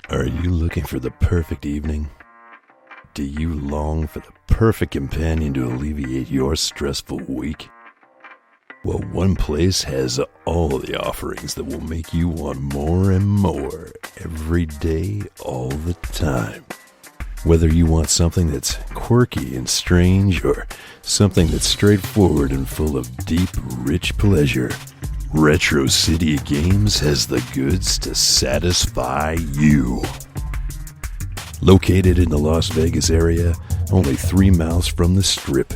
Are you looking for the perfect evening? Do you long for the perfect companion to alleviate your stressful week? Well, one place has all the offerings that will make you want more and more every day, all the time. Whether you want something that's quirky and strange or something that's straightforward and full of deep, rich pleasure, Retro City Games has the goods to satisfy you. Located in the Las Vegas area, only 3 miles from the Strip,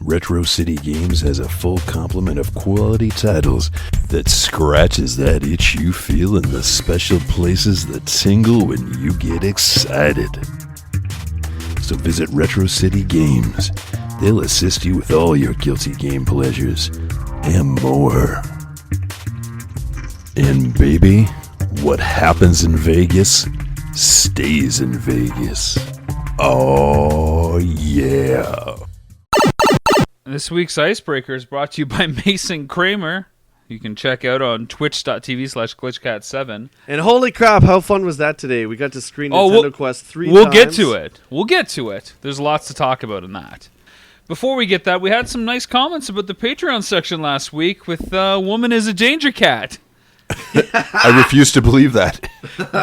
Retro City Games has a full complement of quality titles that scratches that itch you feel in the special places that tingle when you get excited. So visit Retro City Games. They'll assist you with all your guilty game pleasures and more. And baby, what happens in Vegas stays in Vegas. Oh yeah. This week's Icebreaker is brought to you by Mason Kramer. You can check out on twitch.tv/glitchcat7. And holy crap, how fun was that today? We got to screen Nintendo Quest 3 times. We'll get to it. There's lots to talk about in that. Before we get that, we had some nice comments about the Patreon section last week with Woman is a Danger Cat. I refuse to believe that.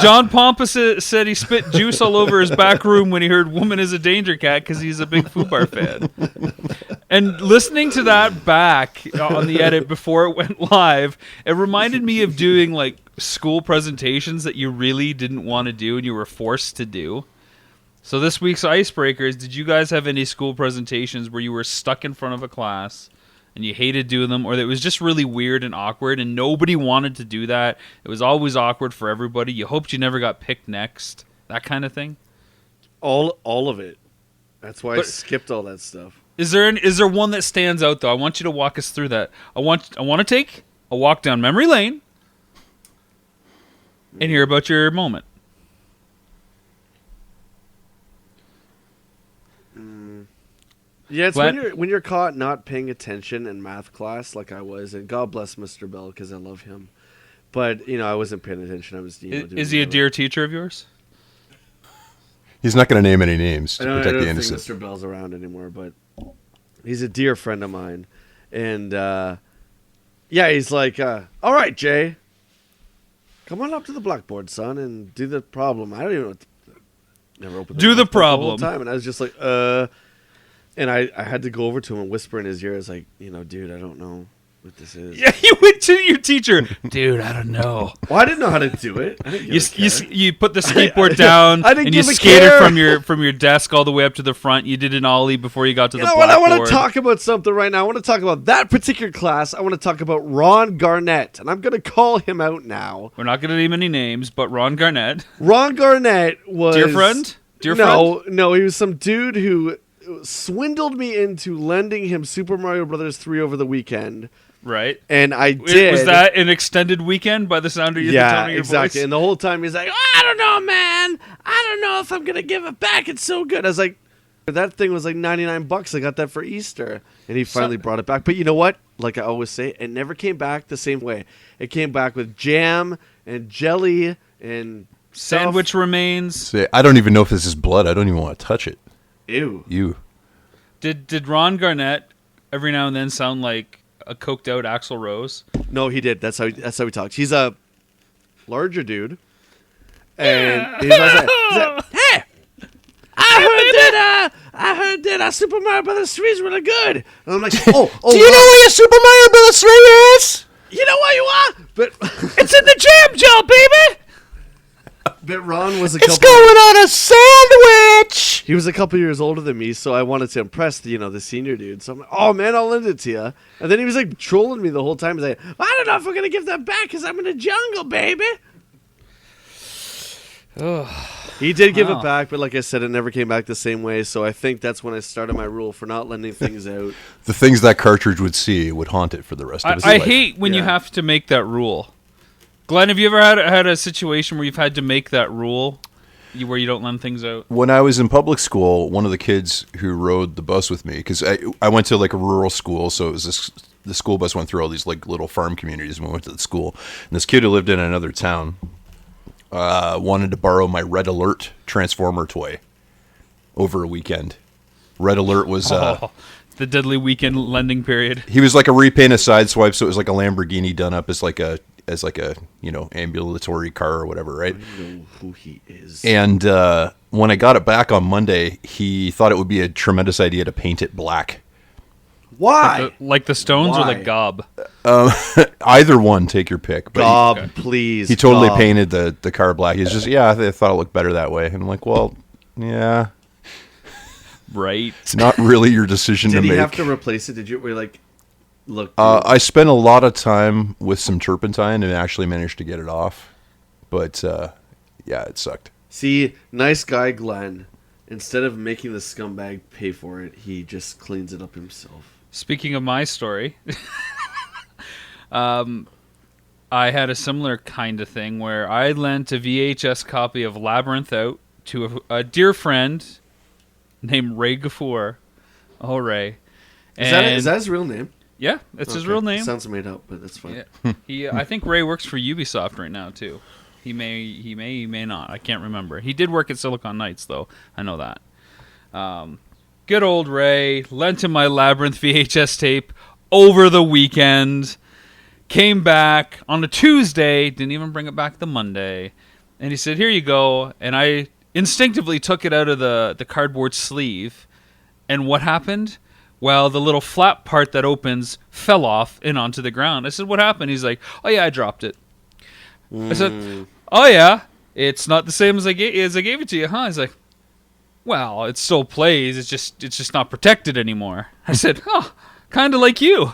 John Pompous said he spit juice all over his back room when he heard Woman is a Danger Cat because he's a big Fubar fan. And listening to that back on the edit before it went live, it reminded me of doing like school presentations that you really didn't want to do and you were forced to do. So this week's Icebreakers, did you guys have any school presentations where you were stuck in front of a class and you hated doing them, or that it was just really weird and awkward and nobody wanted to do that? It was always awkward for everybody. You hoped you never got picked next. That kind of thing? All of it. That's why I skipped all that stuff. Is there one that stands out, though? I want you to walk us through that. I want to take a walk down memory lane and hear about your moment. Yeah, it's when you're caught not paying attention in math class like I was, and God bless Mr. Bell because I love him. But, I wasn't paying attention. I was, Is he a dear teacher of yours? He's not going to name any names to protect the innocent. I don't think Mr. Bell's around anymore, but he's a dear friend of mine. And, he's like, all right, Jay, come on up to the blackboard, son, and do the problem. I don't even know never opened the problem the whole time. And I was just like, and I had to go over to him and whisper in his ear. I was like, dude, I don't know what this is. Yeah, you went to your teacher. Dude, I don't know. Well, I didn't know how to do it. You put the skateboard down and you skated from your desk all the way up to the front. You did an ollie before you got to the blackboard. I want to talk about something right now. I want to talk about that particular class. I want to talk about Ron Garnett, and I'm going to call him out now. We're not going to name any names, but Ron Garnett. Ron Garnett was... Dear friend? No, he was some dude who swindled me into lending him Super Mario Brothers 3 over the weekend. Right. And I did. Was that an extended weekend by the sound of the tone of your exactly. voice? And the whole time he's like, I don't know, man. I don't know if I'm going to give it back. It's so good. I was like, that thing was like $99. I got that for Easter. And he finally brought it back. But you know what? Like I always say, it never came back the same way. It came back with jam and jelly and sandwich remains. See, I don't even know if this is blood. I don't even want to touch it. Ew. Did Ron Garnett every now and then sound like a coked out Axl Rose? No, he did. That's how he talks. He's a larger dude, and he's like, "Hey, I heard that Super Mario Brothers 3 is really good." And I'm like, "Oh, do you know where your Super Mario Brothers 3 is? You know where you are, but it's in the jam jar, baby." But Ron was It's going on a sandwich. He was a couple years older than me, so I wanted to impress the senior dude. So I'm like, oh man, I'll lend it to you. And then he was like trolling me the whole time. He's like, I don't know if I'm gonna give that back because I'm in the jungle, baby. He did give it back, but like I said, it never came back the same way. So I think that's when I started my rule for not lending things out. The things that cartridge would see would haunt it for the rest of his life. I hate when you have to make that rule. Glenn, have you ever had a situation where you've had to make that rule where you don't lend things out? When I was in public school, one of the kids who rode the bus with me, because I went to like a rural school, so it was the school bus went through all these like little farm communities, and we went to the school. And this kid who lived in another town, wanted to borrow my Red Alert Transformer toy over a weekend. Red Alert was the deadly weekend lending period. he was like a repainted sideswipe, so it was like a Lamborghini done up as like a ambulatory car or whatever, right? I don't know who he is. And when I got it back on Monday, he thought it would be a tremendous idea to paint it black. Why? Like the Stones or Why? like Gob? Either one, take your pick. But Gob, please. he totally Gob. painted the car black. He's just, I thought it looked better that way. And I'm like, well, yeah, Right. it's not really your decision to Did make. he have to replace it? Did you look? I spent a lot of time with some turpentine and actually managed to get it off. But, it sucked. See, nice guy Glenn. Instead of making the scumbag pay for it, he just cleans it up himself. Speaking of my story, I had a similar kind of thing where I lent a VHS copy of Labyrinth out to a dear friend named Ray Gafour. Oh, Ray. Is that his real name? Yeah, it's his Okay. real name. Sounds made up, but that's fine. Yeah. I think Ray works for Ubisoft right now too. He may not. I can't remember. He did work at Silicon Knights though. I know that. Good old Ray lent him my Labyrinth VHS tape over the weekend. Came back on a Tuesday. Didn't even bring it back the Monday. And he said, "Here you go." And I instinctively took it out of the cardboard sleeve. And what happened? Well, the little flap part that opens fell off and onto the ground. I said, "What happened?" He's like, "Oh yeah, I dropped it." I said, "Oh yeah, it's not the same as I gave it to you, huh?" He's like, "Well, it still plays. It's just not protected anymore." I said, "Oh, kind of like you.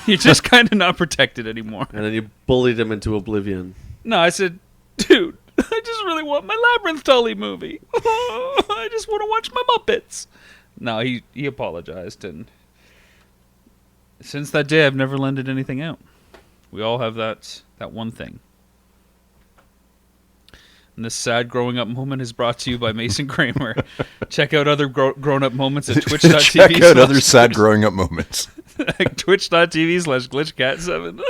You're just kind of not protected anymore." And then you bullied him into oblivion. No, I said, "Dude, I just really want my Labyrinth Tully movie. I just want to watch my Muppets." No, he apologized, and since that day, I've never lended anything out. We all have that one thing. And this sad growing up moment is brought to you by Mason Kramer. Check out other grown up moments at twitch.tv. Check out other sad growing up moments. twitch.tv/glitchcat7.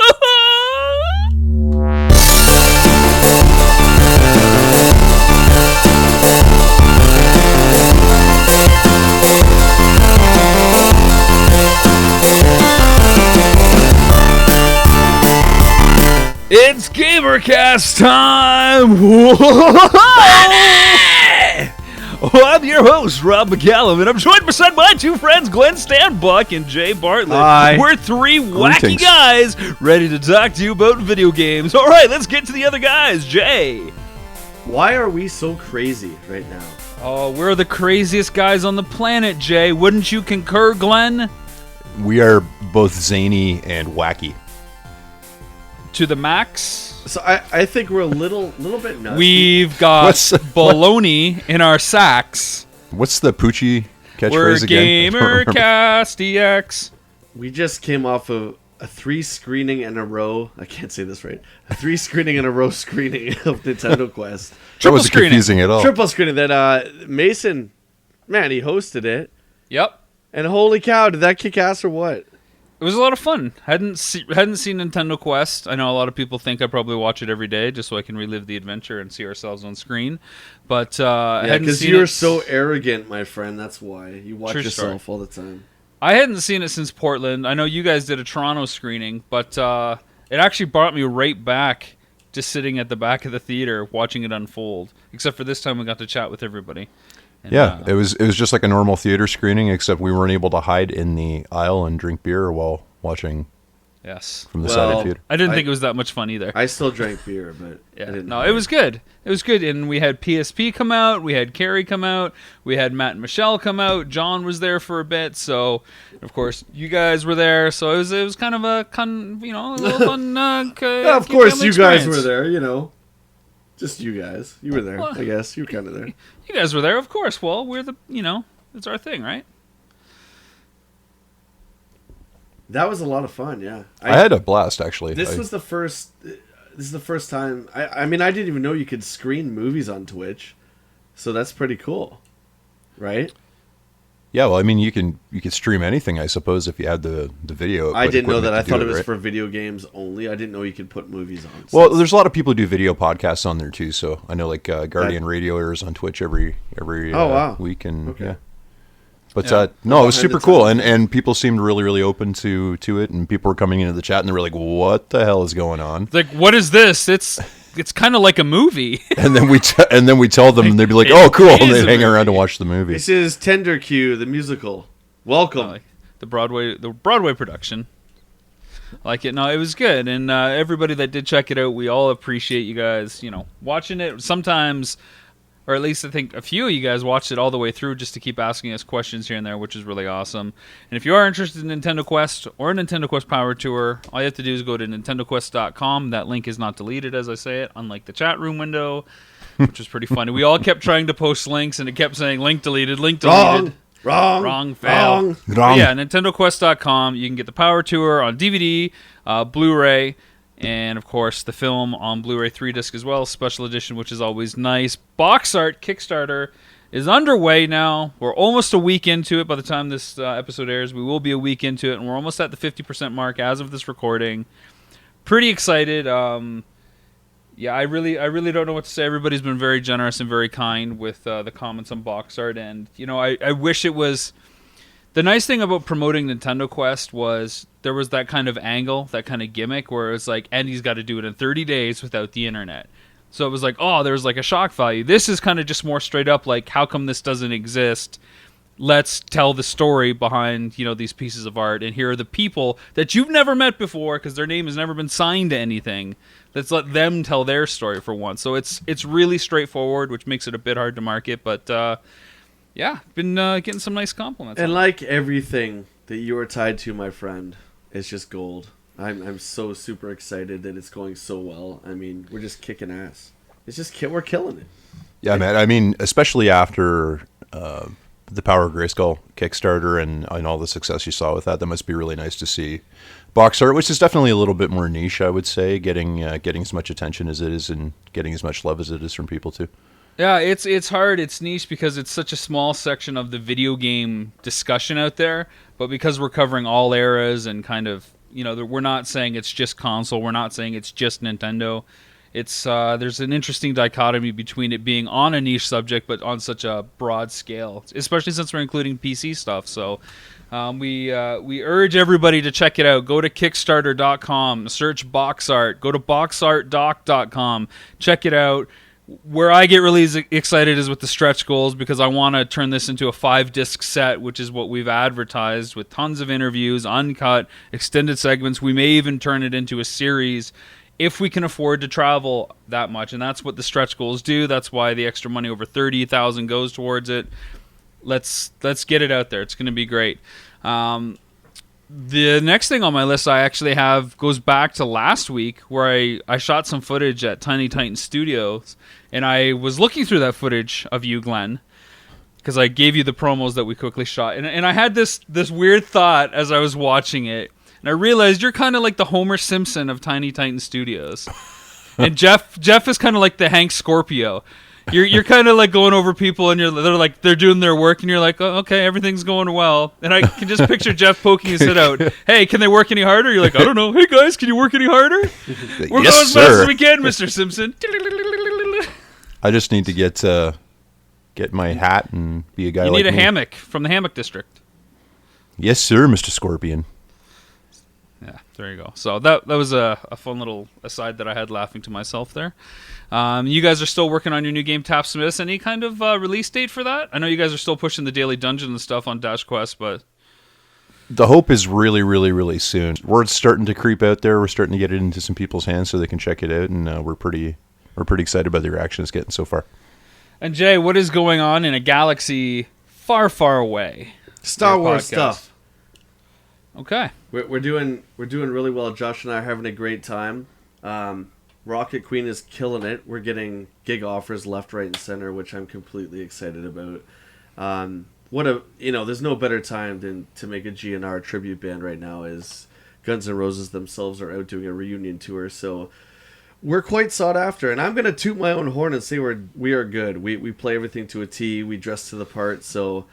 It's GamerCast time! I'm your host, Rob McCallum, and I'm joined beside my two friends, Glenn Stanbuck and Jay Bartlett. Hi. We're three wacky Greetings. guys ready to talk to you about video games. All right, let's get to the other guys. Jay. Why are we so crazy right now? Oh, we're the craziest guys on the planet, Jay. Wouldn't you concur, Glenn? We are both zany and wacky. To the max. So I think we're a little bit nuts. We've got baloney in our sacks. What's the Poochie catchphrase We're again? GamerCast EX. We just came off of a 3 screening in a row. I can't say this right. A 3 screening in a row screening of Nintendo Quest. That wasn't screening. confusing at all. Triple screening that Mason, man, he hosted it. Yep. And holy cow, did that kick ass or what? It was a lot of fun. Hadn't seen Nintendo Quest. I know a lot of people think I probably watch it every day just so I can relive the adventure and see ourselves on screen. But I hadn't because seen you're it. so arrogant, my friend. That's why you watch True yourself story. all the time. I hadn't seen it since Portland. I know you guys did a Toronto screening, but it actually brought me right back to sitting at the back of the theater watching it unfold. Except for this time we got to chat with everybody. And, Yeah, it was just like a normal theater screening, except we weren't able to hide in the aisle and drink beer while watching yes. from the Well, side of the theater. I didn't think it was that much fun either. I still drank beer, but Yeah, I didn't. no, it was good. It was good, and we had PSP come out, we had Carrie come out, we had Matt and Michelle come out. John was there for a bit, so of course you guys were there. So it was kind of a a little fun. Yeah, of course, family you guys experience. were there. You know, just you guys. You were there. Well, I guess you were kind of there. You guys were there, of course. Well, we're it's our thing, right? That was a lot of fun. Yeah, I had a blast, actually. This was the first. This is the first time. I mean, I didn't even know you could screen movies on Twitch, so that's pretty cool, right? Yeah, well, I mean, you can stream anything, I suppose, if you had the video. I didn't know that. I thought it was right? for video games only. I didn't know you could put movies on. Well, there's a lot of people who do video podcasts on there too. So I know like Guardian Radio airs on Twitch every wow. week, and Okay. yeah. But Yeah. no, it was Behind super the cool, times. and people seemed really open to it, and people were coming into the chat and they were like, "What the hell is going on?" Like, what is this? It's kind of like a movie. And then we tell them, and they'd be like, It "Oh, cool!" is And they'd a hang around to movie. watch the movie. This is Tender Q, the musical. Welcome. Like the Broadway production. Like it. No, it was good, and everybody that did check it out, we all appreciate you guys. Watching it sometimes. Or at least I think a few of you guys watched it all the way through just to keep asking us questions here and there, which is really awesome. And if you are interested in Nintendo Quest or Nintendo Quest Power Tour, all you have to do is go to nintendoquest.com. That link is not deleted as I say it, unlike the chat room window, which was pretty funny. We all kept trying to post links, and it kept saying link deleted, link deleted. Wrong, fail. But yeah, nintendoquest.com. You can get the Power Tour on DVD, Blu-ray, and, of course, the film on Blu-ray 3-disc as well, special edition, which is always nice. Box art Kickstarter is underway now. We're almost a week into it by the time this episode airs. We will be a week into it, and we're almost at the 50% mark as of this recording. Pretty excited. Yeah, I really don't know what to say. Everybody's been very generous and very kind with the comments on box art, and, I wish it was... The nice thing about promoting Nintendo Quest was there was that kind of angle, that kind of gimmick where it was like, and he's got to do it in 30 days without the internet. So it was like, oh, there's like a shock value. This is kind of just more straight up like, how come this doesn't exist? Let's tell the story behind, these pieces of art. And here are the people that you've never met before because their name has never been signed to anything. Let's let them tell their story for once. So it's really straightforward, which makes it a bit hard to market, but... yeah, been getting some nice compliments. And like everything that you are tied to, my friend, it's just gold. I'm so super excited that it's going so well. I mean, we're just kicking ass. It's just we're killing it. Yeah, man. I mean, especially after the Power of Grayskull Kickstarter and all the success you saw with that must be really nice to see. Box art, which is definitely a little bit more niche, I would say, getting as much attention as it is and getting as much love as it is from people too. Yeah, it's hard. It's niche because it's such a small section of the video game discussion out there. But because we're covering all eras and kind of, we're not saying it's just console. We're not saying it's just Nintendo. It's there's an interesting dichotomy between it being on a niche subject but on such a broad scale, especially since we're including PC stuff. So we urge everybody to check it out. Go to Kickstarter.com, search box art. Go to boxartdoc.com, check it out. Where I get really excited is with the stretch goals because I want to turn this into a 5-disc set, which is what we've advertised with tons of interviews, uncut, extended segments. We may even turn it into a series if we can afford to travel that much, and that's what the stretch goals do. That's why the extra money over $30,000 goes towards it. Let's get it out there. It's going to be great. The next thing on my list I actually have goes back to last week where I shot some footage at Tiny Titan Studios, and I was looking through that footage of you, Glenn, because I gave you the promos that we quickly shot. And I had this weird thought as I was watching it, and I realized you're kind of like the Homer Simpson of Tiny Titan Studios. And Jeff is kind of like the Hank Scorpio. You're kind of like going over people, and they're doing their work, and you're like, oh, okay, everything's going well. And I can just picture Jeff poking his head out. Hey, can they work any harder? You're like, I don't know. Hey guys, can you work any harder? We're going as fast as we can, Mr. Simpson. I just need to get my hat and be a guy. You like need a me. hammock from the hammock district. Yes, sir, Mr. Scorpion. Yeah, there you go. So that was a fun little aside that I had laughing to myself there. You guys are still working on your new game, Tap Smiths. Any kind of release date for that? I know you guys are still pushing the daily dungeon and stuff on Dash Quest, but... The hope is really, really, really soon. Word's starting to creep out there. We're starting to get it into some people's hands so they can check it out, and we're pretty excited by the reaction it's getting so far. And Jay, what is going on in a galaxy far, far away? Star Wars stuff. Okay. We're doing really well. Josh and I are having a great time. Rocket Queen is killing it. We're getting gig offers left, right, and center, which I'm completely excited about. There's no better time than to make a GNR tribute band right now, as Guns N' Roses themselves are out doing a reunion tour. So we're quite sought after, and I'm gonna toot my own horn and say we are good. We play everything to a T. We dress to the part. So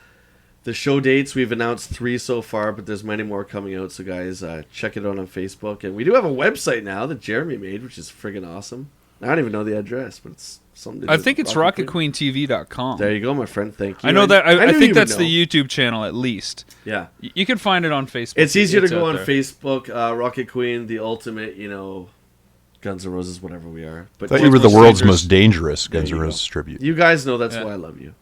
The show dates, we've announced 3 so far, but there's many more coming out. So guys, check it out on Facebook. And we do have a website now that Jeremy made, which is friggin' awesome. I don't even know the address, but it's something. I think it's RocketQueenTV.com. There you go, my friend. Thank you. I know that. I think that's know. the YouTube channel at least. Yeah. You can find it on Facebook. It's easier to go on there. Facebook. Rocket Queen, the ultimate, Guns N' Roses, whatever we are. But I thought you were the world's most dangerous Guns N' Roses tribute. You guys know that's why I love you.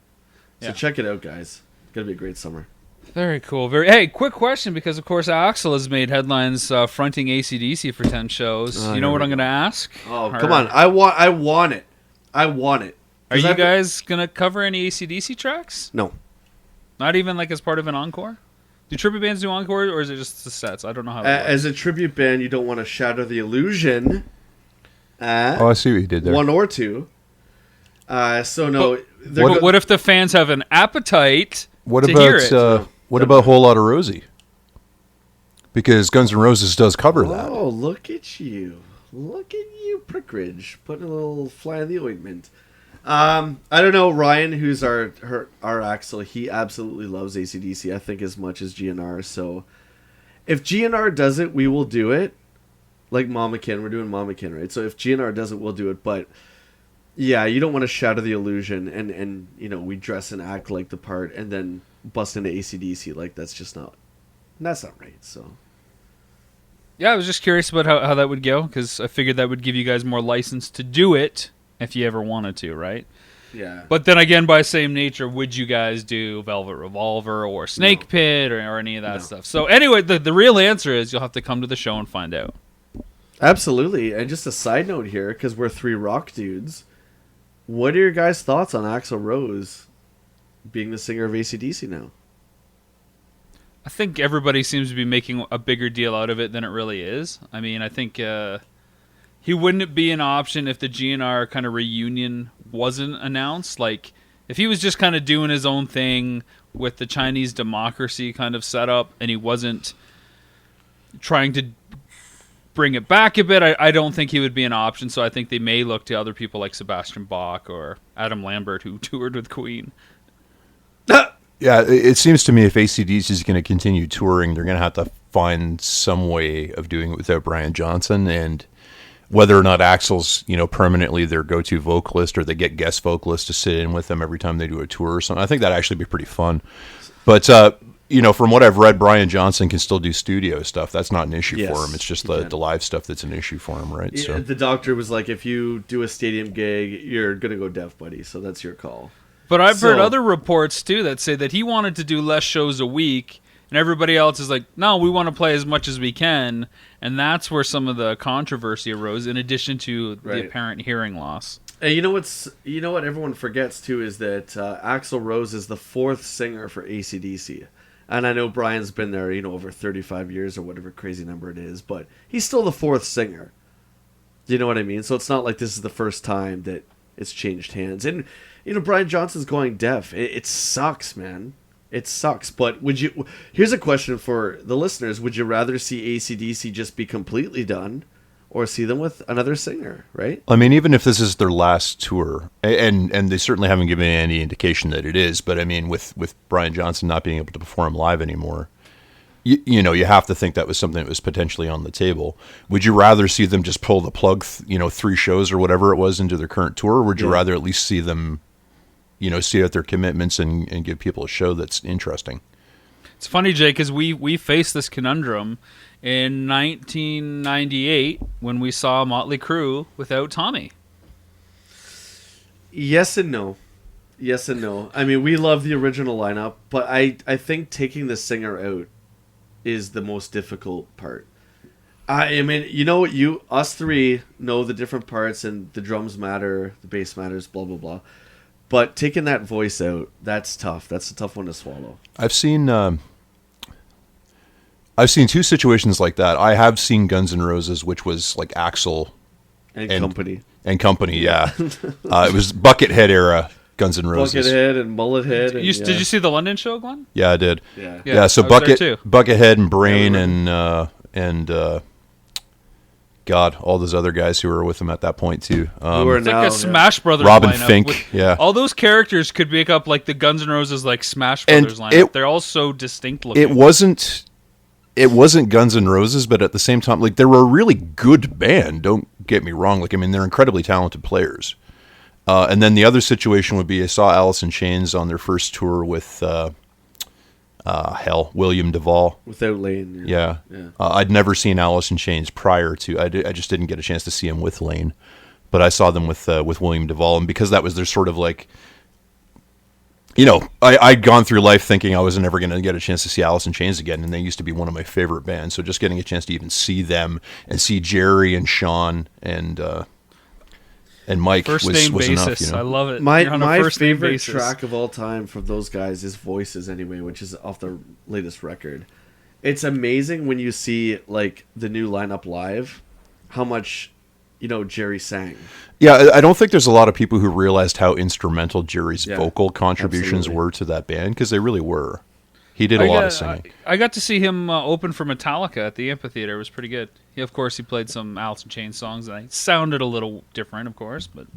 So check it out, guys. It's going to be a great summer. Very cool. Hey, quick question, because of course Axel has made headlines fronting AC/DC for 10 shows. You know what I'm going to ask? Oh, come on. I want it. I want it. Are you guys going to cover any AC/DC tracks? No. Not even like as part of an encore? Do tribute bands do encore, or is it just the sets? I don't know how that works. As a tribute band, you don't want to shatter the illusion. I see what you did there. 1 or 2. So no. But what if the fans have an appetite to hear it? What about Whole Lotta Rosie? Because Guns N' Roses does cover that. Oh, look at you. Look at you, Prickridge. Putting a little fly in the ointment. I don't know, Ryan, who's our Axel, he absolutely loves AC/DC, I think, as much as GNR. So if GNR does it, we will do it. Like Mama Ken, we're doing Mama Ken, right? So if GNR does it, we'll do it. But yeah, you don't want to shatter the illusion and we dress and act like the part and then bust into AC/DC. Like, that's not right. So yeah, I was just curious about how that would go, because I figured that would give you guys more license to do it if you ever wanted to, right? Yeah. But then again, by same nature, would you guys do Velvet Revolver or Snake Pit or any of that stuff? So anyway, the real answer is you'll have to come to the show and find out. Absolutely. And just a side note here, because we're 3 rock dudes, what are your guys' thoughts on Axl Rose being the singer of AC/DC now? I think everybody seems to be making a bigger deal out of it than it really is. I mean, I think he wouldn't be an option if the GNR kind of reunion wasn't announced. Like, if he was just kind of doing his own thing with the Chinese democracy kind of setup and he wasn't trying to bring it back a bit, I don't think he would be an option. So I think they may look to other people like Sebastian Bach or Adam Lambert, who toured with Queen. Yeah, it seems to me if AC/DC is going to continue touring, they're going to have to find some way of doing it without Brian Johnson. And whether or not Axl's, permanently their go-to vocalist, or they get guest vocalists to sit in with them every time they do a tour or something, I think that'd actually be pretty fun. But, from what I've read, Brian Johnson can still do studio stuff. That's not an issue for him. It's just the live stuff that's an issue for him, right? Yeah, so the doctor was like, if you do a stadium gig, you're going to go deaf, buddy. So that's your call. But I've heard other reports, too, that say that he wanted to do less shows a week, and everybody else is like, no, we want to play as much as we can. And that's where some of the controversy arose, in addition to the apparent hearing loss. And you know what everyone forgets, too, is that Axl Rose is the 4th singer for AC/DC. And I know Brian's been there, over 35 years or whatever crazy number it is, but he's still the 4th singer. Do you know what I mean? So it's not like this is the first time that it's changed hands. And, Brian Johnson's going deaf. It sucks, man. It sucks. But here's a question for the listeners. Would you rather see AC/DC just be completely done, or see them with another singer, right? I mean, even if this is their last tour, and they certainly haven't given any indication that it is, but I mean, with Brian Johnson not being able to perform live anymore, you have to think that was something that was potentially on the table. Would you rather see them just pull the plug, 3 shows or whatever it was into their current tour, or would you rather at least see them, see out their commitments and give people a show that's interesting? It's funny, Jay, because we faced this conundrum in 1998 when we saw Motley Crue without Tommy. Yes and no. Yes and no. I mean, we love the original lineup, but I think taking the singer out is the most difficult part. I mean, us 3 know the different parts, and the drums matter, the bass matters, blah, blah, blah. But taking that voice out, that's tough. That's a tough one to swallow. I've seen 2 situations like that. I have seen Guns N' Roses, which was like Axl and company. And company, yeah. It was Buckethead era Guns N' Roses. Buckethead and Mullethead. Did you see the London show, Glenn? Yeah, I did. Yeah. So Buckethead and Brain and God, all those other guys who were with him at that point too. Who are It's like now, a Smash Brothers Robin lineup. Fink, yeah. All those characters could make up like the Guns N' Roses like Smash Brothers lineup. They're all so distinct looking. It wasn't Guns N' Roses, but at the same time, like, they were a really good band. Don't get me wrong. Like, I mean, they're incredibly talented players. And then the other situation would be I saw Alice in Chains on their first tour with William Duvall. Without Lane. Yeah. I'd never seen Alice in Chains prior to. I just didn't get a chance to see him with Lane, but I saw them with William Duvall, and because that was their sort of like, you know, I'd gone through life thinking I wasn't ever going to get a chance to see Alice in Chains again, and they used to be one of my favorite bands. So just getting a chance to even see them and see Jerry and Sean and Mike first was name basis. enough. You know? I love it. My You're on a first name favorite basis. track of all time from those guys is Voices anyway, which is off the latest record. It's amazing when you see like the new lineup live, how much, you know, Jerry sang. Yeah, I don't think there's a lot of people who realized how instrumental Jerry's Yeah, vocal contributions absolutely. were to that band, because they really were. He did a lot of singing. I got to see him open for Metallica at the amphitheater. It was pretty good. Of course, he played some Alice in Chains songs, and it sounded a little different, of course, but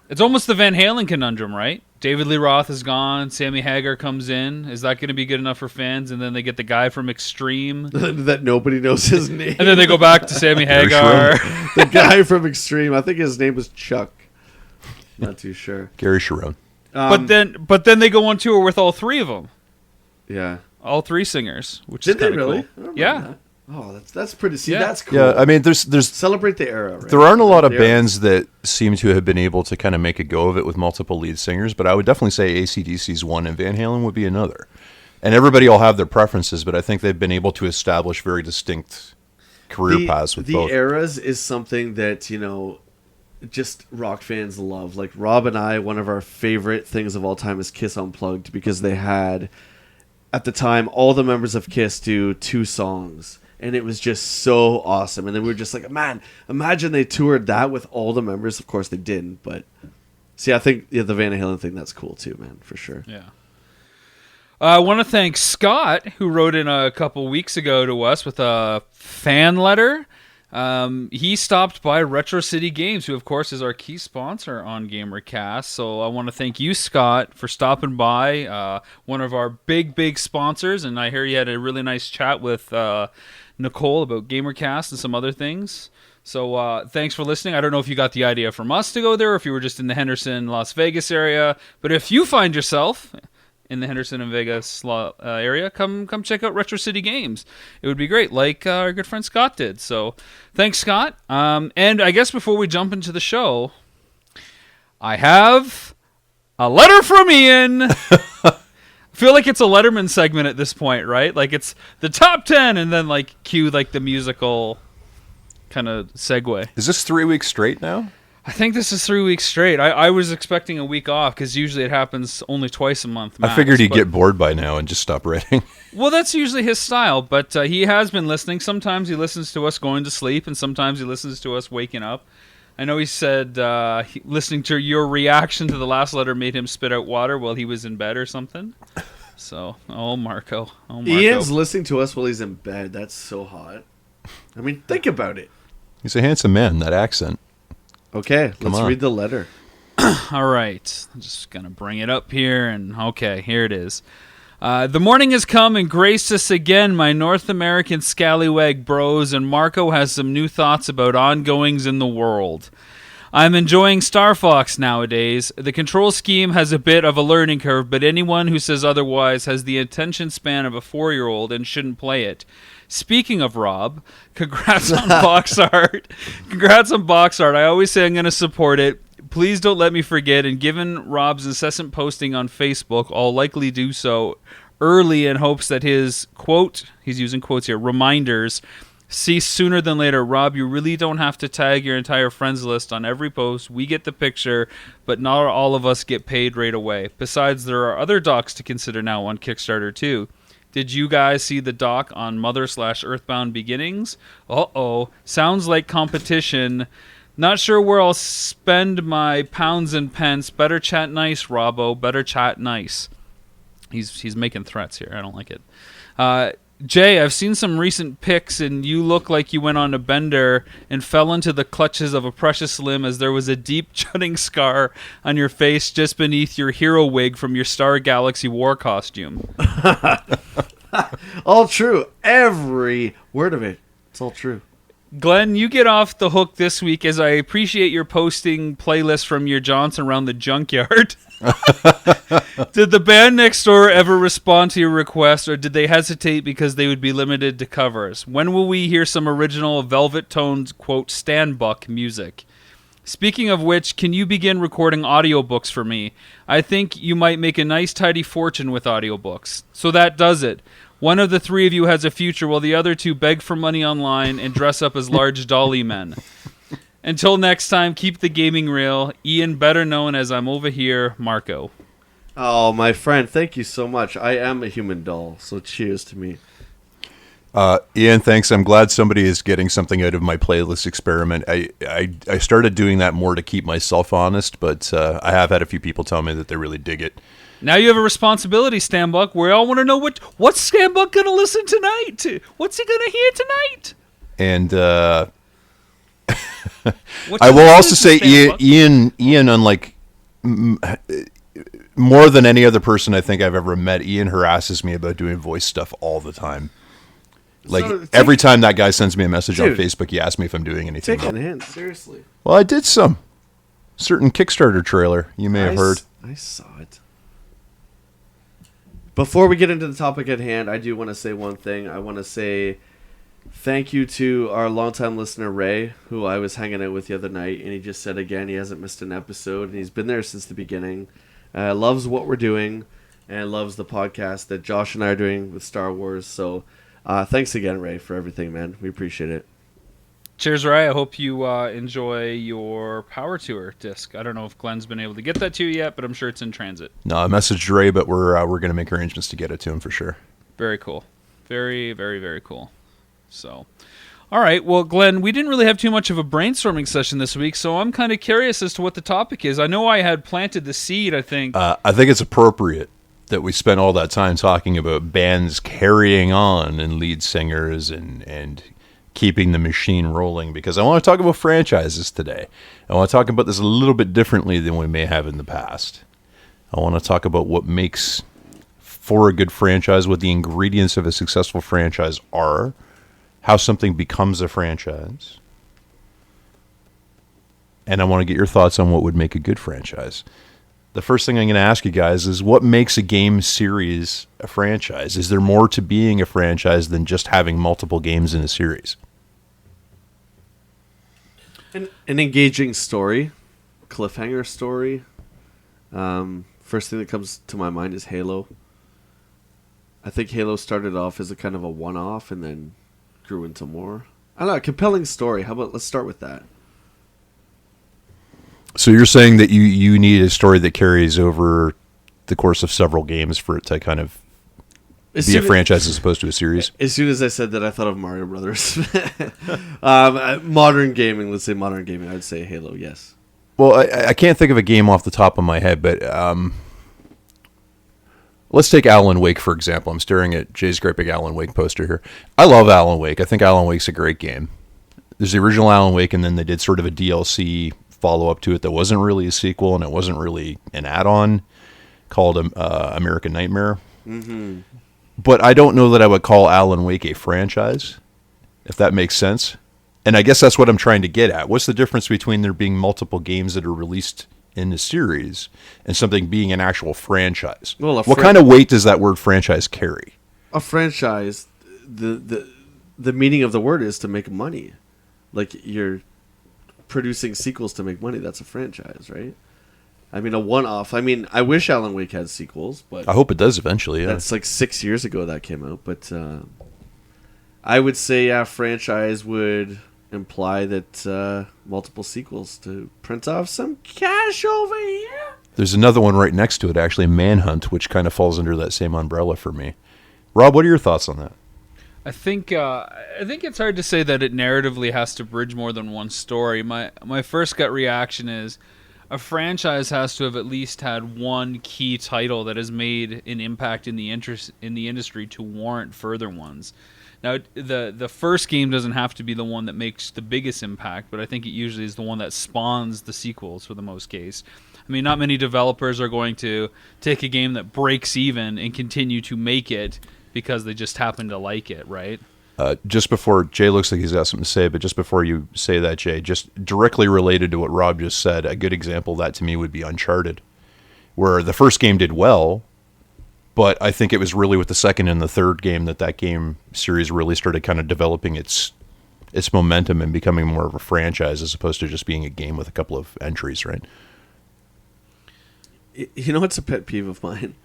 it's almost the Van Halen conundrum, right? David Lee Roth is gone. Sammy Hagar comes in. Is that going to be good enough for fans? And then they get the guy from Extreme, That nobody knows his name. and then they go back to Sammy Hagar. The guy from Extreme. I think his name was Chuck. Not too sure. Gary Sharon. But then they go on tour with all three of them, Yeah. all three singers, which Did is they kinda really? cool. I don't remember Yeah. that. Oh, that's pretty. See, Yeah. that's cool. Yeah, I mean, there's Celebrate the era. Right? there aren't a lot of The era. bands that seem to have been able to kind of make a go of it with multiple lead singers, but I would definitely say AC/DC's one and Van Halen would be another. And everybody will have their preferences, but I think they've been able to establish very distinct career paths with the both. eras is something that, you know, just rock fans love. Like Rob and I, one of our favorite things of all time is Kiss Unplugged, because they had, at the time, all the members of Kiss do 2 songs. And it was just so awesome. And then we were just like, man, imagine they toured that with all the members. Of course they didn't, but see, I think the Van Halen thing, that's cool too, man, for sure. Yeah. I want to thank Scott, who wrote in a couple weeks ago to us with a fan letter. He stopped by Retro City Games, who of course is our key sponsor on GamerCast. So I want to thank you, Scott, for stopping by. One of our big sponsors, and I hear you had a really nice chat with Nicole about GamerCast and some other things. So thanks for listening. I don't know if you got the idea from us to go there, or if you were just in the Henderson, Las Vegas area. But if you find yourself in the Henderson and Vegas area, come check out Retro City Games. It would be great, like our good friend Scott did. So thanks, Scott. And I guess before we jump into the show, I have a letter from Ian. I feel like it's a Letterman segment at this point, right? Like it's the top 10 and then like cue like the musical kind of segue. Is this 3 weeks straight now? I think this is 3 weeks straight. I was expecting a week off because usually it happens only twice a month. Max, I figured he'd but- get bored by now and just stop writing. Well, that's usually his style, but he has been listening. Sometimes he listens to us going to sleep, and sometimes he listens to us waking up. I know he said listening to your reaction to the last letter made him spit out water while he was in bed or something. So, oh, Marco. Ian's listening to us while he's in bed. That's so hot. I mean, think about it. He's a handsome man, that accent. Okay, Come let's on. read the letter. All right. I'm just going to bring it up here, and okay, here it is. The morning has come and graced us again, my North American scallywag bros, and Marco has some new thoughts about ongoings in the world. I'm enjoying Star Fox nowadays. The control scheme has a bit of a learning curve, but anyone who says otherwise has the attention span of a 4-year-old and shouldn't play it. Speaking of Rob, congrats on box art. Congrats on box art. I always say I'm going to support it. Please don't let me forget, and given Rob's incessant posting on Facebook, I'll likely do so early in hopes that his, quote, he's using quotes here, reminders cease sooner than later. Rob, you really don't have to tag your entire friends list on every post. We get the picture, but not all of us get paid right away. Besides, there are other docs to consider now on Kickstarter too. Did you guys see the doc on Mother/Earthbound Beginnings? Uh-oh. Sounds like competition. Not sure where I'll spend my pounds and pence. Better chat nice, Robbo. Better chat nice. He's making threats here. I don't like it. Jay, I've seen some recent pics, and you look like you went on a bender and fell into the clutches of a precious limb as there was a deep jutting scar on your face just beneath your hero wig from your Star Galaxy War costume. All true. Every word of it. It's all true. Glenn, you get off the hook this week as I appreciate your posting playlists from your jaunts around the junkyard. Did the band next door ever respond to your request, or did they hesitate because they would be limited to covers? When will we hear some original Velvet Tones, quote, Stanbuck music? Speaking of which, can you begin recording audiobooks for me? I think you might make a nice tidy fortune with audiobooks. So that does it. One of the three of you has a future, while the other two beg for money online and dress up as large dolly men. Until next time, keep the gaming real. Ian, better known as I'm over here, Marco. Oh, my friend, thank you so much. I am a human doll, so cheers to me. Ian, thanks. I'm glad somebody is getting something out of my playlist experiment. I started doing that more to keep myself honest, but I have had a few people tell me that they really dig it. Now you have a responsibility, Stanbuck. We all want to know what's Stanbuck going to listen tonight to? What's he going to hear tonight? And I will also say, Ian, unlike more than any other person I think I've ever met, Ian harasses me about doing voice stuff all the time. Like, every time that guy sends me a message on Facebook, he asks me if I'm doing anything. Take a hint, seriously. Well, I did some. Certain Kickstarter trailer you may have heard. I saw it. Before we get into the topic at hand, I do want to say one thing. I want to say thank you to our longtime listener, Ray, who I was hanging out with the other night, and he just said again he hasn't missed an episode, and he's been there since the beginning. Loves what we're doing, and loves the podcast that Josh and I are doing with Star Wars. So thanks again, Ray, for everything, man. We appreciate it. Cheers, Ray. I hope you enjoy your Power Tour disc. I don't know if Glenn's been able to get that to you yet, but I'm sure it's in transit. No, I messaged Ray, but we're going to make arrangements to get it to him for sure. Very cool. Very, very, very cool. So, all right. Well, Glenn, we didn't really have too much of a brainstorming session this week, so I'm kind of curious as to what the topic is. I know I had planted the seed, I think. I think it's appropriate that we spent all that time talking about bands carrying on and lead singers and keeping the machine rolling, because I want to talk about franchises today. I want to talk about this a little bit differently than we may have in the past. I want to talk about what makes for a good franchise, what the ingredients of a successful franchise are, how something becomes a franchise, and I want to get your thoughts on what would make a good franchise. The first thing I'm going to ask you guys is, what makes a game series a franchise? Is there more to being a franchise than just having multiple games in a series? An engaging story, cliffhanger story. First thing that comes to my mind is Halo. I think Halo started off as a kind of a one-off and then grew into more. I don't know, a compelling story. How about let's start with that. So you're saying that you need a story that carries over the course of several games for it to kind of be a franchise as opposed to a series? As soon as I said that, I thought of Mario Brothers. Modern gaming, let's say modern gaming, I would say Halo, yes. Well, I can't think of a game off the top of my head, but let's take Alan Wake, for example. I'm staring at Jay's great big Alan Wake poster here. I love Alan Wake. I think Alan Wake's a great game. There's the original Alan Wake, and then they did sort of a DLC follow-up to it that wasn't really a sequel, and it wasn't really an add-on, called American Nightmare. Mm-hmm. But I don't know that I would call Alan Wake a franchise, if that makes sense. And I guess that's what I'm trying to get at. What's the difference between there being multiple games that are released in the series and something being an actual franchise? Well, what kind of weight does that word franchise carry? A franchise, the meaning of the word is to make money. Like, you're producing sequels to make money. That's a franchise, right? I mean, a one-off. I mean, I wish Alan Wake had sequels, but I hope it does eventually. Yeah, that's like 6 years ago that came out. But I would say a franchise would imply that multiple sequels to print off some cash over here. There's another one right next to it, actually, Manhunt, which kind of falls under that same umbrella for me. Rob, what are your thoughts on that? I think it's hard to say that it narratively has to bridge more than one story. My first gut reaction is, a franchise has to have at least had one key title that has made an impact in the industry to warrant further ones. Now, the first game doesn't have to be the one that makes the biggest impact, but I think it usually is the one that spawns the sequels for the most case. I mean, not many developers are going to take a game that breaks even and continue to make it because they just happen to like it, right? Just before, Jay looks like he's got something to say, but just before you say that, Jay, just directly related to what Rob just said, a good example of that to me would be Uncharted, where the first game did well, but I think it was really with the second and the third game that game series really started kind of developing its momentum and becoming more of a franchise as opposed to just being a game with a couple of entries, right? You know what's a pet peeve of mine?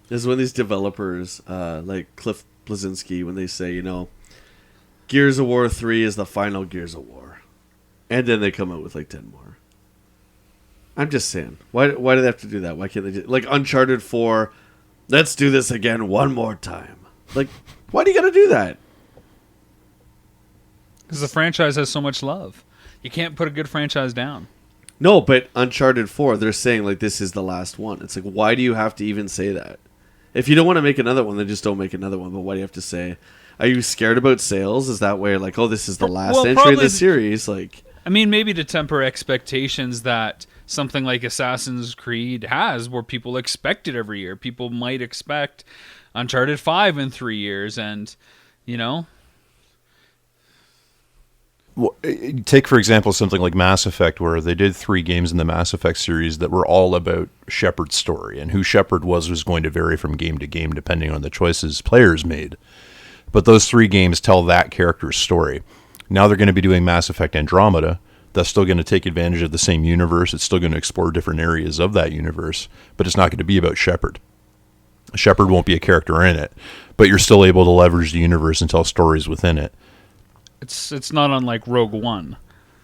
Is when these developers, like Cliff Bleszinski, when they say, Gears of War 3 is the final Gears of War. And then they come out with like 10 more. I'm just saying. Why do they have to do that? Why can't they like Uncharted 4, let's do this again one more time. Like, why do you got to do that? Because the franchise has so much love. You can't put a good franchise down. No, but Uncharted 4, they're saying like this is the last one. It's like, why do you have to even say that? If you don't want to make another one, then just don't make another one. But why do you have to say... Are you scared about sales? Is that where, like, oh, this is the last entry in the series? Like, I mean, maybe to temper expectations that something like Assassin's Creed has, where people expect it every year. People might expect Uncharted 5 in 3 years, and, Well, take, for example, something like Mass Effect, where they did 3 games in the Mass Effect series that were all about Shepard's story, and who Shepard was going to vary from game to game depending on the choices players made. But those 3 games tell that character's story. Now they're going to be doing Mass Effect Andromeda. That's still going to take advantage of the same universe. It's still going to explore different areas of that universe, but it's not going to be about Shepard. Shepard won't be a character in it, but you're still able to leverage the universe and tell stories within it. It's not unlike Rogue One.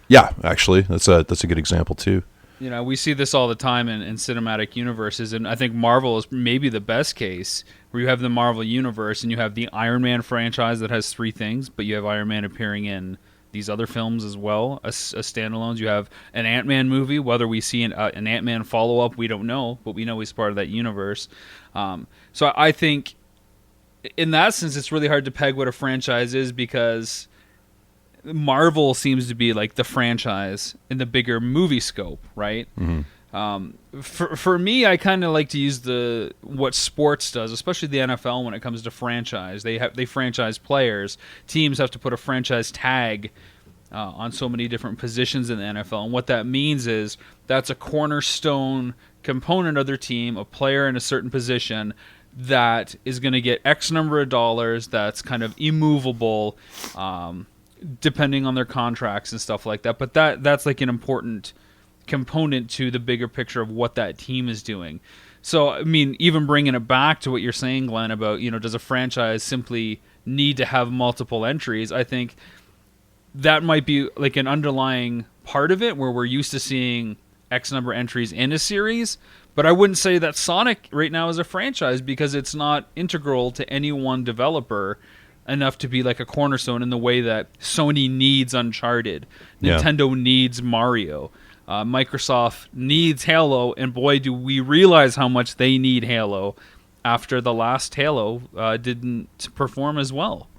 Yeah, actually, that's a good example too. We see this all the time in cinematic universes, and I think Marvel is maybe the best case, where you have the Marvel Universe, and you have the Iron Man franchise that has 3 things, but you have Iron Man appearing in these other films as well, as standalones. You have an Ant-Man movie, whether we see an Ant-Man follow-up, we don't know, but we know he's part of that universe. So I think, in that sense, it's really hard to peg what a franchise is, because... Marvel seems to be like the franchise in the bigger movie scope, right? Mm-hmm. For me, I kind of like to use what sports does, especially the NFL when it comes to franchise. They franchise players. Teams have to put a franchise tag on so many different positions in the NFL, and what that means is that's a cornerstone component of their team, a player in a certain position that is going to get X number of dollars. That's kind of immovable. Depending on their contracts and stuff like that. But that's like an important component to the bigger picture of what that team is doing. So, I mean, even bringing it back to what you're saying, Glenn, about, does a franchise simply need to have multiple entries? I think that might be like an underlying part of it, where we're used to seeing X number of entries in a series. But I wouldn't say that Sonic right now is a franchise, because it's not integral to any one developer enough to be like a cornerstone in the way that Sony needs Uncharted, Nintendo needs Mario, Microsoft needs Halo, and boy, do we realize how much they need Halo after the last Halo didn't perform as well.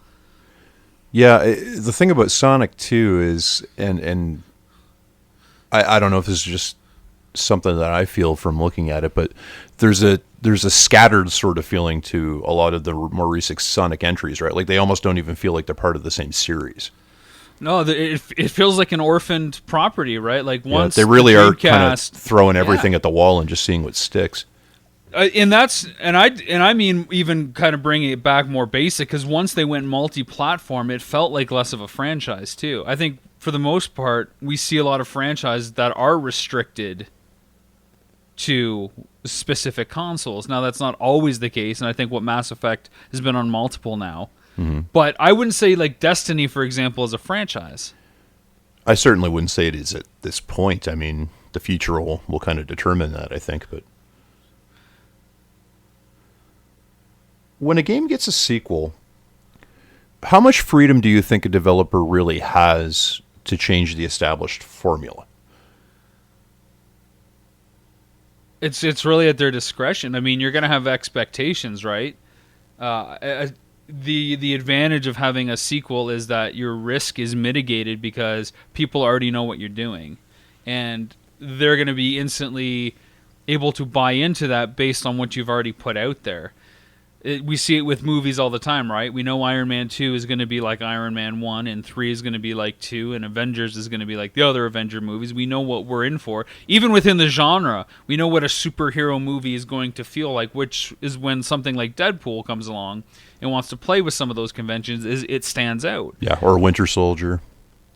Yeah, the thing about Sonic too is, and I don't know if this is just something that I feel from looking at it, but there's a scattered sort of feeling to a lot of the more recent Sonic entries, right? Like they almost don't even feel like they're part of the same series. No, it feels like an orphaned property, right? Like once they really are kind of throwing everything at the wall and just seeing what sticks. And I mean even kind of bringing it back more basic, because once they went multi-platform, it felt like less of a franchise too. I think for the most part, we see a lot of franchises that are restricted to specific consoles. Now, that's not always the case, and I think what Mass Effect has been on multiple now. Mm-hmm. But I wouldn't say like Destiny, for example, is a franchise. I certainly wouldn't say it is at this point. I mean, the future will kind of determine that, I think. But when a game gets a sequel, how much freedom do you think a developer really has to change the established formula? It's really at their discretion. I mean, you're going to have expectations, right? The advantage of having a sequel is that your risk is mitigated because people already know what you're doing, and they're going to be instantly able to buy into that based on what you've already put out there. We see it with movies all the time, right? We know Iron Man 2 is going to be like Iron Man 1, and 3 is going to be like 2, and Avengers is going to be like the other Avenger movies. We know what we're in for. Even within the genre, we know what a superhero movie is going to feel like, which is when something like Deadpool comes along and wants to play with some of those conventions, it stands out. Yeah, or Winter Soldier.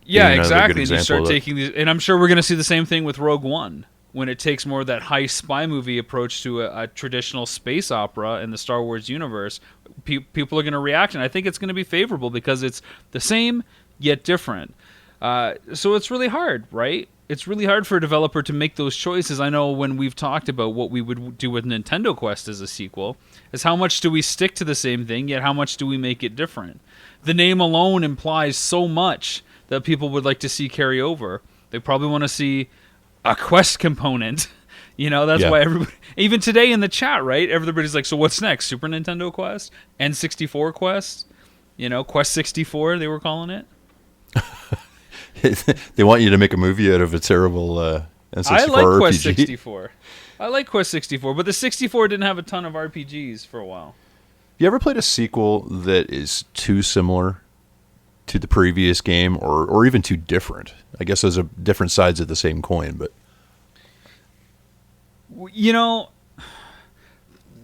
Yeah, exactly. And you start taking these, and I'm sure we're going to see the same thing with Rogue One, when it takes more of that high spy movie approach to a traditional space opera in the Star Wars universe. People are going to react, and I think it's going to be favorable because it's the same yet different. So it's really hard, right? It's really hard for a developer to make those choices. I know when we've talked about what we would do with Nintendo Quest as a sequel, is how much do we stick to the same thing, yet how much do we make it different? The name alone implies so much that people would like to see carry over. They probably want to see a quest component. That's why everybody, even today in the chat, right? Everybody's like, so what's next? Super Nintendo Quest? N64 Quest? Quest 64, they were calling it. They want you to make a movie out of a terrible N64 I like RPG. Quest 64. I like Quest 64, but the 64 didn't have a ton of RPGs for a while. You ever played a sequel that is too similar to the previous game, or even too different? I guess those are different sides of the same coin, but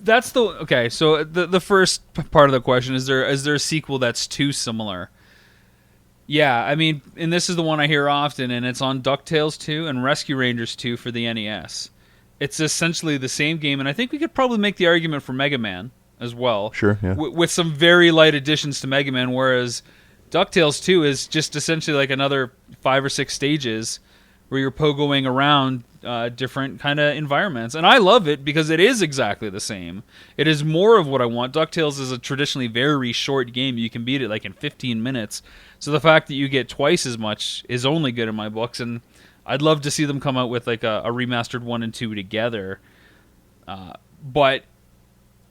that's okay. So the first part of the question is there a sequel that's too similar? Yeah, I mean, and this is the one I hear often, and it's on DuckTales 2 and Rescue Rangers 2 for the NES. It's essentially the same game, and I think we could probably make the argument for Mega Man as well. Sure, yeah. With some very light additions to Mega Man, whereas DuckTales 2 is just essentially like another 5 or 6 stages where you're pogoing around different kind of environments. And I love it because it is exactly the same. It is more of what I want. DuckTales is a traditionally very short game. You can beat it like in 15 minutes. So the fact that you get twice as much is only good in my books. And I'd love to see them come out with like a remastered 1 and 2 together. But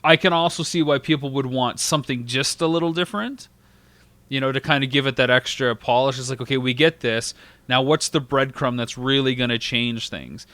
I can also see why people would want something just a little different. To kind of give it that extra polish. It's like, okay, we get this. Now what's the breadcrumb that's really going to change things?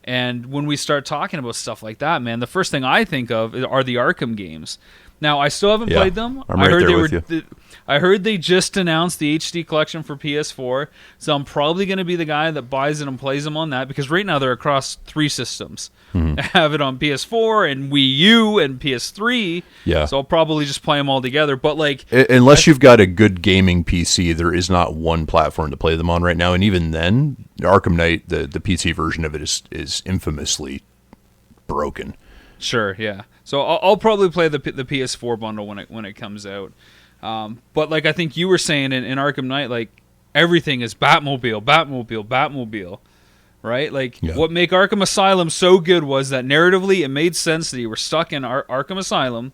And when we start talking about stuff like that, man, the first thing I think of are the Arkham games. Now, I still haven't played them. I heard they just announced the HD collection for PS4, so I'm probably going to be the guy that buys it and plays them on that, because right now they're across 3 systems. I have it on PS4 and Wii U and PS3, so I'll probably just play them all together. But unless you've got a good gaming PC, there is not one platform to play them on right now, and even then, Arkham Knight, the PC version of it is infamously broken. Sure, yeah. So I'll probably play the PS4 bundle when it comes out. But I think you were saying in Arkham Knight, everything is Batmobile, right? What made Arkham Asylum so good was that narratively it made sense that you were stuck in Arkham Asylum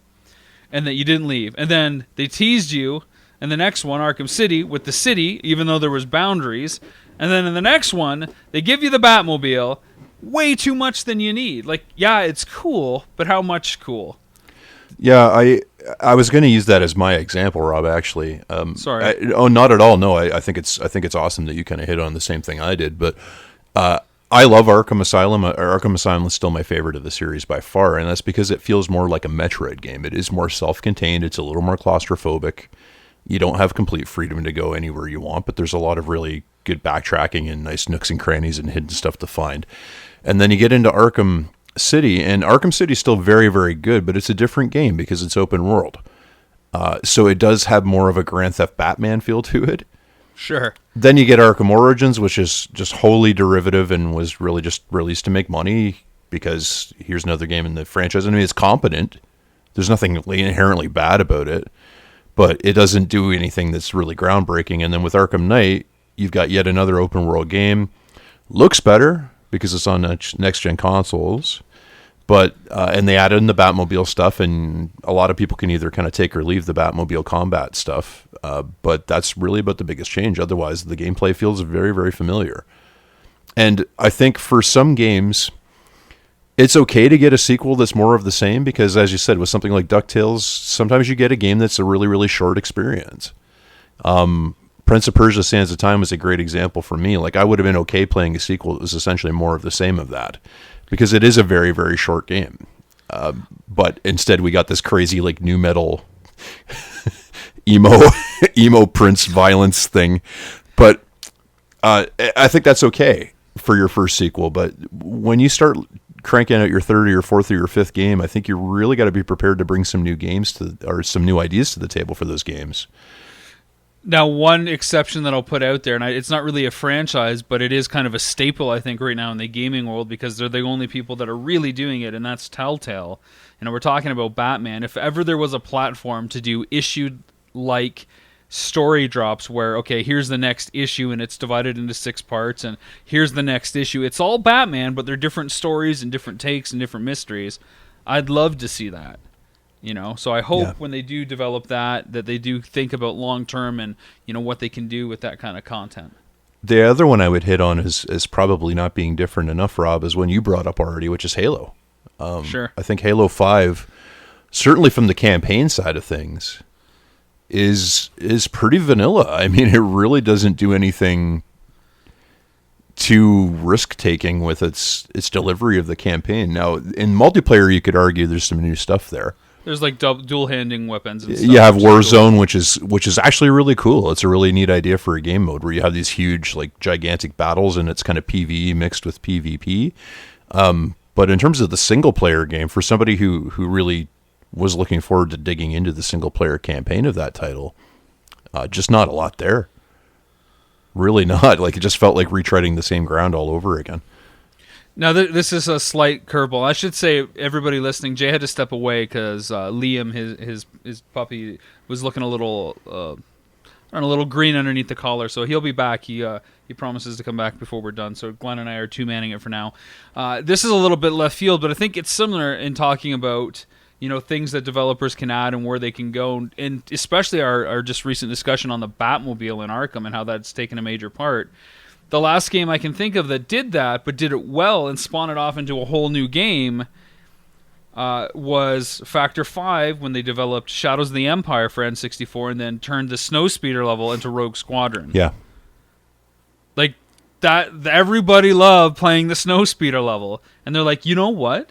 and that you didn't leave. And then they teased you in the next one, Arkham City, with the city, even though there was boundaries. And then in the next one, they give you the Batmobile, way too much than you need. It's cool, but how much cool? Yeah, I was going to use that as my example, Rob. Actually, sorry. Not at all. No, I think it's awesome that you kind of hit on the same thing I did. But I love Arkham Asylum. Arkham Asylum is still my favorite of the series by far, and that's because it feels more like a Metroid game. It is more self-contained. It's a little more claustrophobic. You don't have complete freedom to go anywhere you want, but there's a lot of really good backtracking and nice nooks and crannies and hidden stuff to find. And then you get into Arkham City, and Arkham City is still very, very good, but it's a different game because it's open world. So it does have more of a Grand Theft Batman feel to it. Sure. Then you get Arkham Origins, which is just wholly derivative and was really just released to make money because here's another game in the franchise. I mean, it's competent. There's nothing inherently bad about it, but it doesn't do anything that's really groundbreaking. And then with Arkham Knight, you've got yet another open world game. Looks better because it's on next-gen consoles. But and they added in the Batmobile stuff, and a lot of people can either kind of take or leave the Batmobile combat stuff. But that's really about the biggest change. Otherwise, the gameplay feels very, very familiar. And I think for some games, it's okay to get a sequel that's more of the same because, as you said, with something like DuckTales, sometimes you get a game that's a really, really short experience. Prince of Persia: Sands of Time was a great example for me. Like, I would have been okay playing a sequel that was essentially more of the same of that, because it is a very, very short game. But instead, we got this crazy, like, new metal emo Prince violence thing. But I think that's okay for your first sequel. But when you start cranking out your third or your fourth or your fifth game, I think you really got to be prepared to bring some new games or some new ideas to the table for those games. Now, one exception that I'll put out there, and it's not really a franchise, but it is kind of a staple, I think, right now in the gaming world, because they're the only people that are really doing it, and that's Telltale. You know, we're talking about Batman. If ever there was a platform to do issue-like story drops where, okay, here's the next issue, and it's divided into 6 parts, and here's the next issue. It's all Batman, but they're different stories and different takes and different mysteries. I'd love to see that. You know, so I hope when they do develop that they do think about long term and, you know, what they can do with that kind of content. The other one I would hit on is probably not being different enough, Rob, is one you brought up already, which is Halo. Sure. I think Halo 5, certainly from the campaign side of things, is pretty vanilla. I mean, it really doesn't do anything too risk-taking with its delivery of the campaign. Now, in multiplayer, you could argue there's some new stuff there. There's like dual-handing weapons and stuff. You have Warzone, which is actually really cool. It's a really neat idea for a game mode where you have these huge, like, gigantic battles, and it's kind of PvE mixed with PvP. But in terms of the single-player game, for somebody who really was looking forward to digging into the single-player campaign of that title, just not a lot there. Really not. Like, it just felt like retreading the same ground all over again. Now, this is a slight curveball. I should say, everybody listening, Jay had to step away because Liam, his puppy, was looking a little green underneath the collar. So he'll be back. He promises to come back before we're done. So Glenn and I are two-manning it for now. This is a little bit left field, but I think it's similar in talking about, you know, things that developers can add and where they can go, and especially our just recent discussion on the Batmobile in Arkham and how that's taken a major part. The last game I can think of that did that, but did it well and spawned it off into a whole new game, was Factor 5 when they developed Shadows of the Empire for N64 and then turned the Snowspeeder level into Rogue Squadron. Yeah. Like, that, everybody loved playing the Snowspeeder level. And they're like, you know what?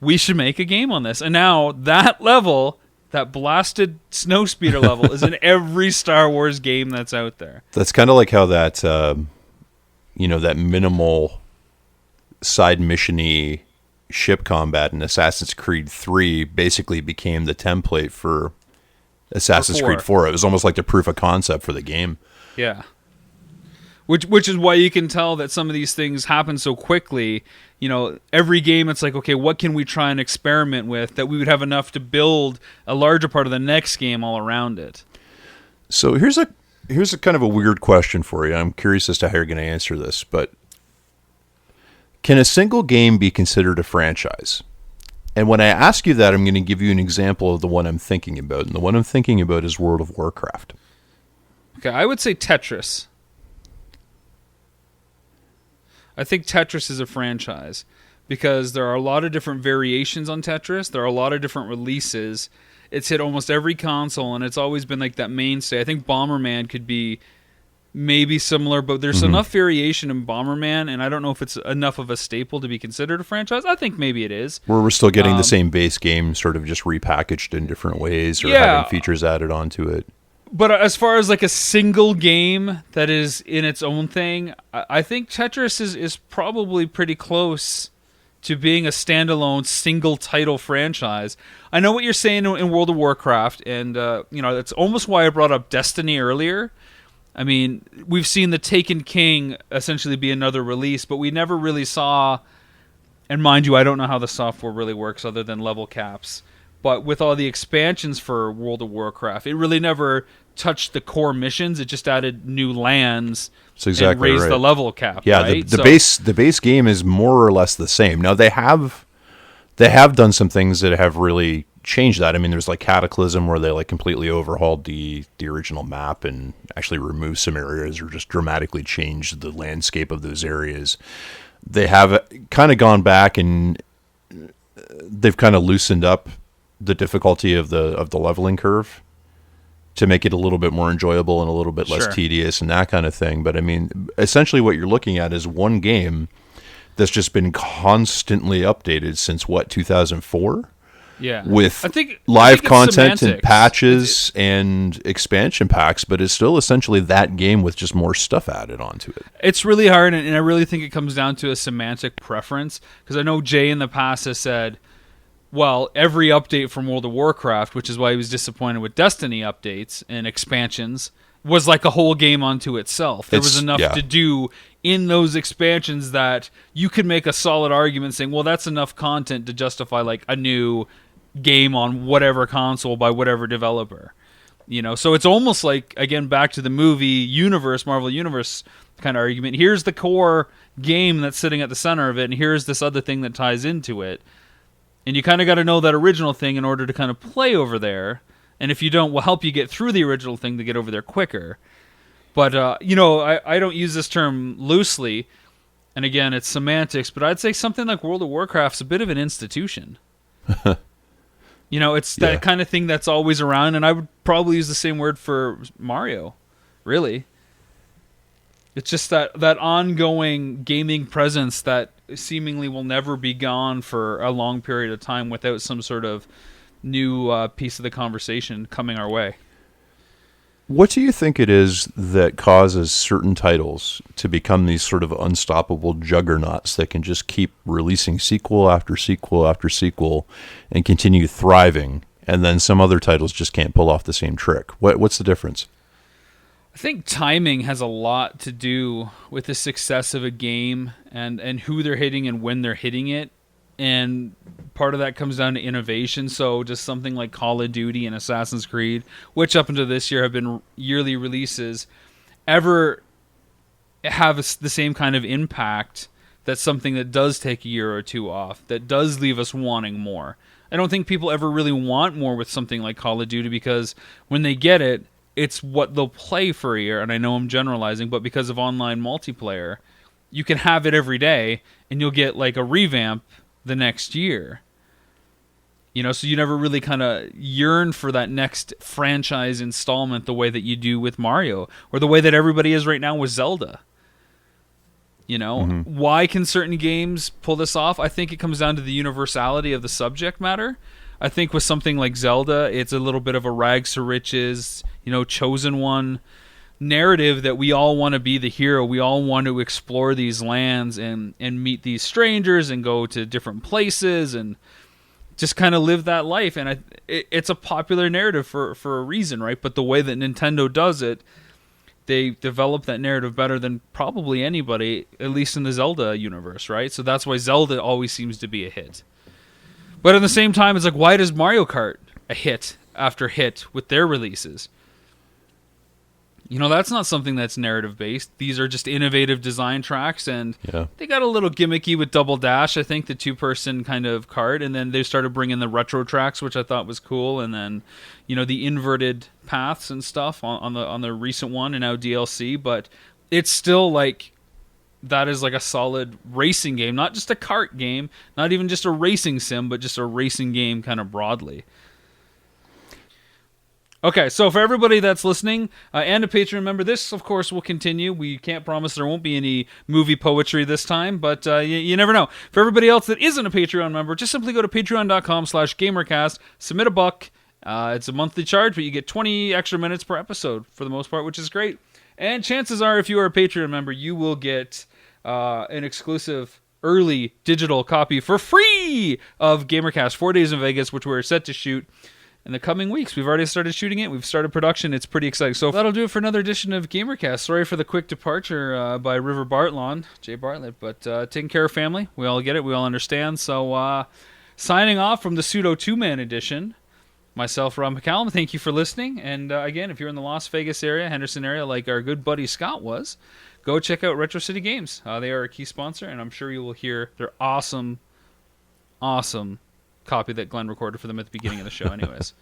We should make a game on this. And now that level, that blasted Snowspeeder level, is in every Star Wars game that's out there. That's kind of like how that, that minimal side mission-y ship combat in Assassin's Creed 3 basically became the template for Assassin's Creed 4. It was almost like the proof of concept for the game. Yeah. Which is why you can tell that some of these things happen so quickly. You know, every game it's like, okay, what can we try and experiment with that we would have enough to build a larger part of the next game all around it. So here's a kind of a weird question for you. I'm curious as to how you're going to answer this, but can a single game be considered a franchise? And when I ask you that, I'm going to give you an example of the one I'm thinking about. And the one I'm thinking about is World of Warcraft. Okay, I would say Tetris. I think Tetris is a franchise because there are a lot of different variations on Tetris. There are a lot of different releases. It's hit almost every console, and it's always been like that mainstay. I think Bomberman could be maybe similar, but there's enough variation in Bomberman, and I don't know if it's enough of a staple to be considered a franchise. I think maybe it is. Where we're still getting the same base game sort of just repackaged in different ways or having features added onto it. But as far as like a single game that is in its own thing, I think Tetris is probably pretty close to being a standalone single title franchise. I know what you're saying in World of Warcraft, and that's almost why I brought up Destiny earlier. I mean, we've seen the Taken King essentially be another release, but we never really saw, and mind you, I don't know how the software really works other than level caps, but with all the expansions for World of Warcraft, it really never touched the core missions. It just added new lands and raised the level cap. Yeah, right? the base game is more or less the same. Now they have done some things that have really changed that. I mean, there's like Cataclysm where they like completely overhauled the original map and actually removed some areas or just dramatically changed the landscape of those areas. They have kind of gone back and they've kind of loosened up the difficulty of the leveling curve to make it a little bit more enjoyable and a little bit less tedious and that kind of thing. But I mean, essentially what you're looking at is one game that's just been constantly updated since 2004? Yeah. With I think live content semantics. and patches and expansion packs, but it's still essentially that game with just more stuff added onto it. It's really hard, and I really think it comes down to a semantic preference, because I know Jay in the past has said, well, every update from World of Warcraft, which is why he was disappointed with Destiny updates and expansions, was like a whole game unto itself. There was enough to do in those expansions that you could make a solid argument saying, well, that's enough content to justify like a new game on whatever console by whatever developer. You know, so it's almost like, again, back to the movie universe, Marvel Universe kind of argument. Here's the core game that's sitting at the center of it, and here's this other thing that ties into it. And you kind of got to know that original thing in order to kind of play over there. And if you don't, we'll help you get through the original thing to get over there quicker. But, you know, I don't use this term loosely. And again, it's semantics. But I'd say something like World of Warcraft's a bit of an institution. You know, it's that kind of thing that's always around. And I would probably use the same word for Mario, really. It's just that ongoing gaming presence that seemingly will never be gone for a long period of time without some sort of new piece of the conversation coming our way. What do you think it is that causes certain titles to become these sort of unstoppable juggernauts that can just keep releasing sequel after sequel after sequel and continue thriving, and then some other titles just can't pull off the same trick? What's the difference? I think timing has a lot to do with the success of a game and who they're hitting and when they're hitting it. And part of that comes down to innovation. So just something like Call of Duty and Assassin's Creed, which up until this year have been yearly releases, ever have the same kind of impact that something that does take a year or two off, that does leave us wanting more. I don't think people ever really want more with something like Call of Duty, because when they get it, it's what they'll play for a year. And I know I'm generalizing, but because of online multiplayer, you can have it every day and you'll get like a revamp the next year. You know, so you never really kind of yearn for that next franchise installment the way that you do with Mario, or the way that everybody is right now with Zelda. You know, why can certain games pull this off? I think it comes down to the universality of the subject matter. I think with something like Zelda, it's a little bit of a rags to riches, you know, chosen one narrative that we all want to be the hero. We all want to explore these lands and meet these strangers and go to different places and just kind of live that life. And it's a popular narrative for a reason, right? But the way that Nintendo does it, they develop that narrative better than probably anybody, at least in the Zelda universe, right? So that's why Zelda always seems to be a hit. But at the same time, it's like, why does Mario Kart a hit after hit with their releases? You know, that's not something that's narrative-based. These are just innovative design tracks, and they got a little gimmicky with Double Dash, I think, the two-person kind of cart, and then they started bringing the retro tracks, which I thought was cool, and then, you know, the inverted paths and stuff on the recent one, and now DLC, but it's still like, that is like a solid racing game, not just a kart game, not even just a racing sim, but just a racing game kind of broadly. Okay, so for everybody that's listening and a Patreon member, this, of course, will continue. We can't promise there won't be any movie poetry this time, but you never know. For everybody else that isn't a Patreon member, just simply go to patreon.com/GamerCast, submit $1. It's a monthly charge, but you get 20 extra minutes per episode for the most part, which is great. And chances are, if you are a Patreon member, you will get an exclusive early digital copy for free of GamerCast 4 Days in Vegas, which we're set to shoot in the coming weeks. We've already started shooting it. We've started production. It's pretty exciting. So that'll do it for another edition of GamerCast. Sorry for the quick departure by River Bartlett, Jay Bartlett, but taking care of family. We all get it. We all understand. So signing off from the pseudo two-man edition, myself, Rob McCallum, thank you for listening. And again, if you're in the Las Vegas area, Henderson area, like our good buddy Scott was, go check out Retro City Games. They are a key sponsor, and I'm sure you will hear their awesome copy that Glenn recorded for them at the beginning of the show anyways.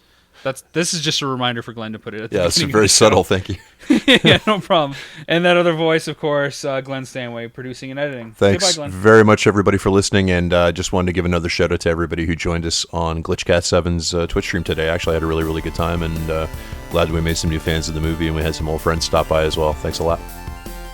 This is just a reminder for Glenn to put it at the Yeah, it's beginning very of the subtle. Thank you. show. Yeah, no problem. And that other voice, of course, Glenn Stanway, producing and editing. Thanks Say bye, Glenn. very much, everybody, for listening, and just wanted to give another shout out to everybody who joined us on GlitchCat7's Twitch stream today. Actually, I had a really, really good time, and glad that we made some new fans of the movie, and we had some old friends stop by as well. Thanks a lot.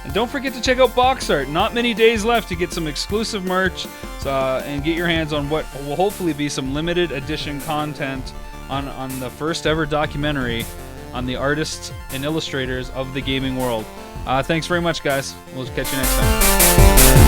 And don't forget to check out Box Art. Not many days left to get some exclusive merch and get your hands on what will hopefully be some limited edition content on the first ever documentary on the artists and illustrators of the gaming world. Thanks very much, guys. We'll catch you next time.